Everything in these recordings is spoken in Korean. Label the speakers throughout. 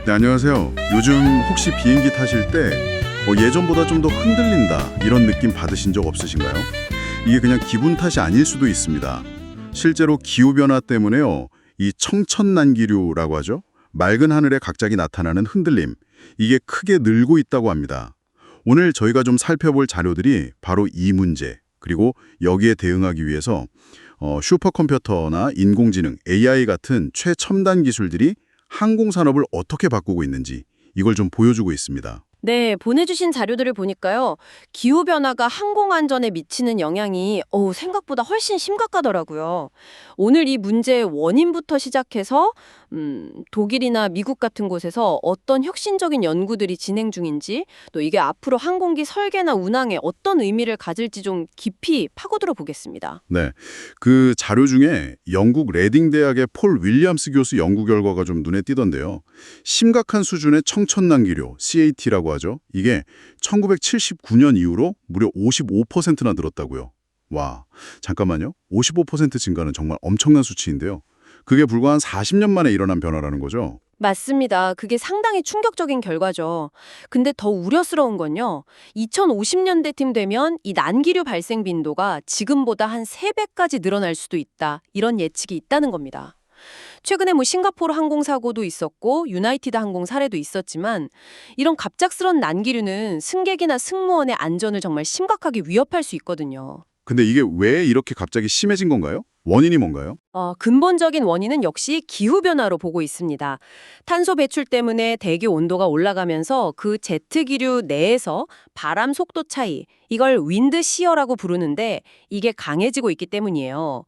Speaker 1: 네, 안녕하세요. 요즘 혹시 비행기 타실 때 예전보다 좀 더 흔들린다 이런 느낌 받으신 적 없으신가요? 이게 그냥 기분 탓이 아닐 수도 있습니다. 실제로 기후변화 때문에요. 이 청천난기류라고 하죠. 맑은 하늘에 갑자기 나타나는 흔들림. 이게 크게 늘고 있다고 합니다. 오늘 저희가 좀 살펴볼 자료들이 바로 이 문제, 그리고 여기에 대응하기 위해서 슈퍼컴퓨터나 인공지능, AI 같은 최첨단 기술들이 항공산업을 어떻게 바꾸고 있는지 이걸 좀 보여주고 있습니다.
Speaker 2: 네, 보내주신 자료들을 보니까요. 기후변화가 항공안전에 미치는 영향이 생각보다 훨씬 심각하더라고요. 오늘 이 문제의 원인부터 시작해서 독일이나 미국 같은 곳에서 어떤 혁신적인 연구들이 진행 중인지, 또 이게 앞으로 항공기 설계나 운항에 어떤 의미를 가질지 좀 깊이 파고들어 보겠습니다.
Speaker 1: 네, 그 자료 중에 영국 레딩 대학의 폴 윌리엄스 교수 연구 결과가 좀 눈에 띄던데요. 심각한 수준의 청천난기류, CAT라고 하죠. 이게 1979년 이후로 무려 55%나 늘었다고요. 와, 잠깐만요. 55% 증가는 정말 엄청난 수치인데요. 그게 불과 한 40년 만에 일어난 변화라는 거죠.
Speaker 2: 맞습니다. 그게 상당히 충격적인 결과죠. 근데 더 우려스러운 건요. 2050년대쯤 되면 이 난기류 발생 빈도가 지금보다 한 3배까지 늘어날 수도 있다. 이런 예측이 있다는 겁니다. 최근에 싱가포르 항공 사고도 있었고 유나이티드 항공 사례도 있었지만 이런 갑작스런 난기류는 승객이나 승무원의 안전을 정말 심각하게 위협할 수 있거든요.
Speaker 1: 근데 이게 왜 이렇게 갑자기 심해진 건가요? 원인이 뭔가요?
Speaker 2: 근본적인 원인은 역시 기후변화로 보고 있습니다. 탄소 배출 때문에 대기 온도가 올라가면서 그 제트기류 내에서 바람 속도 차이, 이걸 윈드 시어라고 부르는데 이게 강해지고 있기 때문이에요.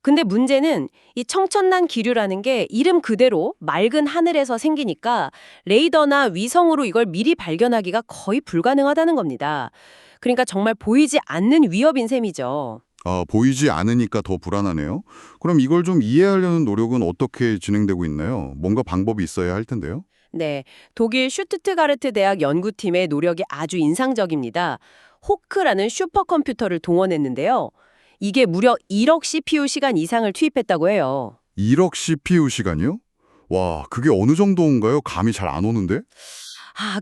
Speaker 2: 근데 문제는 이 청천난 기류라는 게 이름 그대로 맑은 하늘에서 생기니까 레이더나 위성으로 이걸 미리 발견하기가 거의 불가능하다는 겁니다. 그러니까 정말 보이지 않는 위협인 셈이죠.
Speaker 1: 보이지 않으니까 더 불안하네요. 그럼 이걸 좀 이해하려는 노력은 어떻게 진행되고 있나요? 뭔가 방법이 있어야 할 텐데요.
Speaker 2: 네, 독일 슈투트가르트 대학 연구팀의 노력이 아주 인상적입니다. 호크라는 슈퍼컴퓨터를 동원했는데요. 이게 무려 1억 CPU 시간 이상을 투입했다고 해요.
Speaker 1: 1억 CPU 시간이요? 와, 그게 어느 정도인가요? 감이 잘 안 오는데?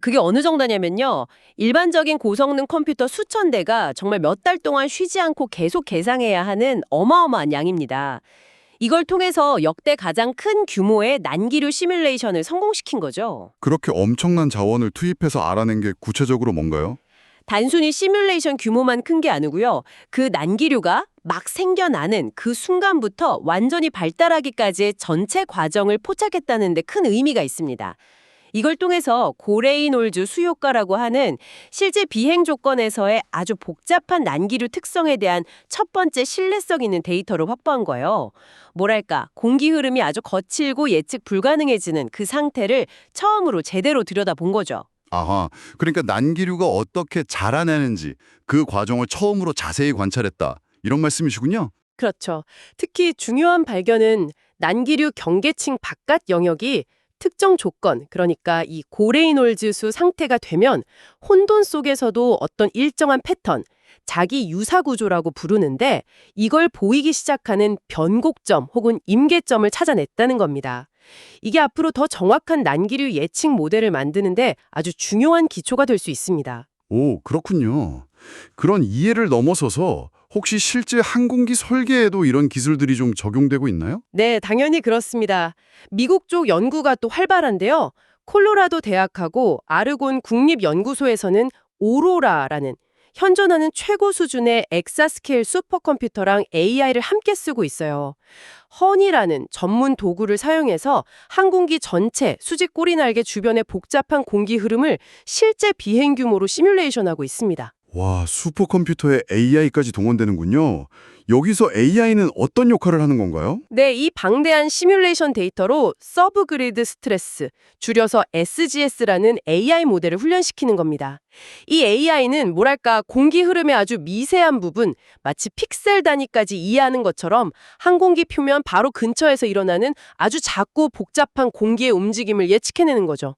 Speaker 2: 그게 어느 정도냐면요. 일반적인 고성능 컴퓨터 수천 대가 정말 몇 달 동안 쉬지 않고 계속 계상해야 하는 어마어마한 양입니다. 이걸 통해서 역대 가장 큰 규모의 난기류 시뮬레이션을 성공시킨 거죠.
Speaker 1: 그렇게 엄청난 자원을 투입해서 알아낸 게 구체적으로 뭔가요?
Speaker 2: 단순히 시뮬레이션 규모만 큰 게 아니고요. 그 난기류가 막 생겨나는 그 순간부터 완전히 발달하기까지의 전체 과정을 포착했다는 데 큰 의미가 있습니다. 이걸 통해서 고레이놀즈 수효과라고 하는 실제 비행 조건에서의 아주 복잡한 난기류 특성에 대한 첫 번째 신뢰성 있는 데이터를 확보한 거예요. 뭐랄까, 공기 흐름이 아주 거칠고 예측 불가능해지는 그 상태를 처음으로 제대로 들여다본 거죠.
Speaker 1: 아하, 그러니까 난기류가 어떻게 자라나는지 그 과정을 처음으로 자세히 관찰했다. 이런 말씀이시군요.
Speaker 2: 그렇죠. 특히 중요한 발견은 난기류 경계층 바깥 영역이 특정 조건, 그러니까 이 고레이놀즈수 상태가 되면 혼돈 속에서도 어떤 일정한 패턴, 자기 유사 구조라고 부르는데 이걸 보이기 시작하는 변곡점 혹은 임계점을 찾아냈다는 겁니다. 이게 앞으로 더 정확한 난기류 예측 모델을 만드는데 아주 중요한 기초가 될 수 있습니다.
Speaker 1: 오, 그렇군요. 그런 이해를 넘어서서 혹시 실제 항공기 설계에도 이런 기술들이 좀 적용되고 있나요?
Speaker 2: 네, 당연히 그렇습니다. 미국 쪽 연구가 또 활발한데요. 콜로라도 대학하고 아르곤 국립연구소에서는 오로라라는 현존하는 최고 수준의 엑사스케일 슈퍼컴퓨터랑 AI를 함께 쓰고 있어요. 허니라는 전문 도구를 사용해서 항공기 전체 수직 꼬리날개 주변의 복잡한 공기 흐름을 실제 비행 규모로 시뮬레이션하고 있습니다.
Speaker 1: 와, 슈퍼컴퓨터에 AI까지 동원되는군요. 여기서 AI는 어떤 역할을 하는 건가요?
Speaker 2: 네, 이 방대한 시뮬레이션 데이터로 서브그리드 스트레스, 줄여서 SGS라는 AI 모델을 훈련시키는 겁니다. 이 AI는 뭐랄까 공기 흐름의 아주 미세한 부분, 마치 픽셀 단위까지 이해하는 것처럼 항공기 표면 바로 근처에서 일어나는 아주 작고 복잡한 공기의 움직임을 예측해내는 거죠.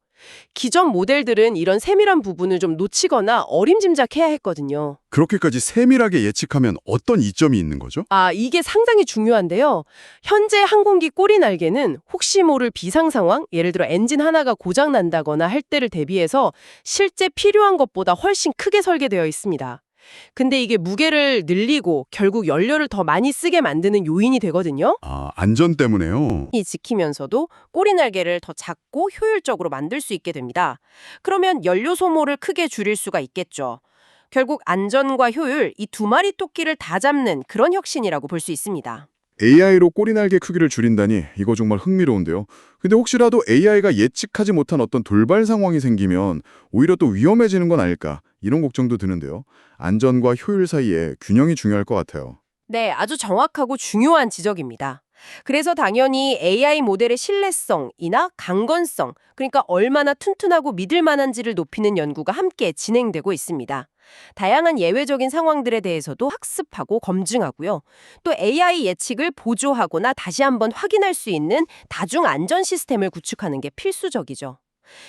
Speaker 2: 기존 모델들은 이런 세밀한 부분을 좀 놓치거나 어림짐작해야 했거든요.
Speaker 1: 그렇게까지 세밀하게 예측하면 어떤 이점이 있는 거죠?
Speaker 2: 이게 상당히 중요한데요. 현재 항공기 꼬리 날개는 혹시 모를 비상 상황, 예를 들어 엔진 하나가 고장 난다거나 할 때를 대비해서 실제 필요한 것보다 훨씬 크게 설계되어 있습니다. 근데 이게 무게를 늘리고 결국 연료를 더 많이 쓰게 만드는 요인이 되거든요.
Speaker 1: 안전 때문에요.
Speaker 2: 이 지키면서도 꼬리 날개를 더 작고 효율적으로 만들 수 있게 됩니다. 그러면 연료 소모를 크게 줄일 수가 있겠죠. 결국 안전과 효율, 이 두 마리 토끼를 다 잡는 그런 혁신이라고 볼 수 있습니다.
Speaker 1: AI로 꼬리날개 크기를 줄인다니 이거 정말 흥미로운데요. 근데 혹시라도 AI가 예측하지 못한 어떤 돌발 상황이 생기면 오히려 또 위험해지는 건 아닐까 이런 걱정도 드는데요. 안전과 효율 사이에 균형이 중요할 것 같아요.
Speaker 2: 네, 아주 정확하고 중요한 지적입니다. 그래서 당연히 AI 모델의 신뢰성이나 강건성, 그러니까 얼마나 튼튼하고 믿을 만한지를 높이는 연구가 함께 진행되고 있습니다. 다양한 예외적인 상황들에 대해서도 학습하고 검증하고요. 또 AI 예측을 보조하거나 다시 한번 확인할 수 있는 다중 안전 시스템을 구축하는 게 필수적이죠.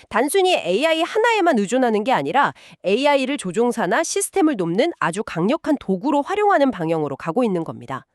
Speaker 2: 단순히 AI 하나에만 의존하는 게 아니라 AI를 조종사나 시스템을 돕는 아주 강력한 도구로 활용하는 방향으로 가고 있는 겁니다.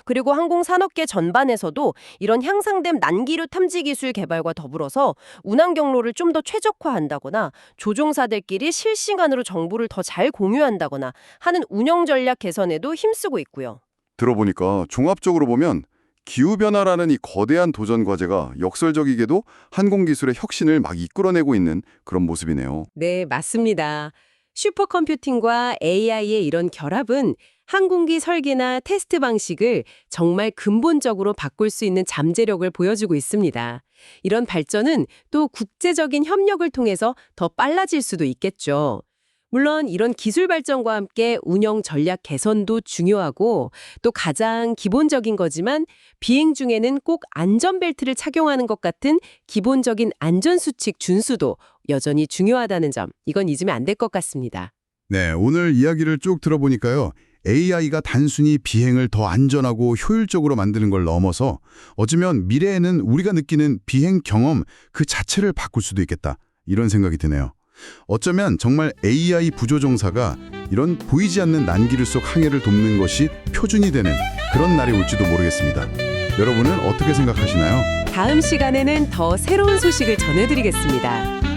Speaker 2: 그리고 항공산업계 전반에서도 이런 향상된 난기류 탐지 기술 개발과 더불어서 운항 경로를 좀 더 최적화한다거나 조종사들끼리 실시간으로 정보를 더 잘 공유한다거나 하는 운영 전략 개선에도 힘쓰고 있고요.
Speaker 1: 들어보니까 종합적으로 보면 기후변화라는 이 거대한 도전 과제가 역설적이게도 항공기술의 혁신을 막 이끌어내고 있는 그런 모습이네요.
Speaker 2: 네, 맞습니다. 슈퍼컴퓨팅과 AI의 이런 결합은 항공기 설계나 테스트 방식을 정말 근본적으로 바꿀 수 있는 잠재력을 보여주고 있습니다. 이런 발전은 또 국제적인 협력을 통해서 더 빨라질 수도 있겠죠. 물론 이런 기술 발전과 함께 운영 전략 개선도 중요하고 또 가장 기본적인 거지만 비행 중에는 꼭 안전벨트를 착용하는 것 같은 기본적인 안전수칙 준수도 여전히 중요하다는 점, 이건 잊으면 안 될 것 같습니다.
Speaker 1: 네, 오늘 이야기를 쭉 들어보니까요. AI가 단순히 비행을 더 안전하고 효율적으로 만드는 걸 넘어서 어쩌면 미래에는 우리가 느끼는 비행 경험 그 자체를 바꿀 수도 있겠다. 이런 생각이 드네요. 어쩌면 정말 AI 부조종사가 이런 보이지 않는 난기류 속 항해를 돕는 것이 표준이 되는 그런 날이 올지도 모르겠습니다. 여러분은 어떻게 생각하시나요?
Speaker 2: 다음 시간에는 더 새로운 소식을 전해드리겠습니다.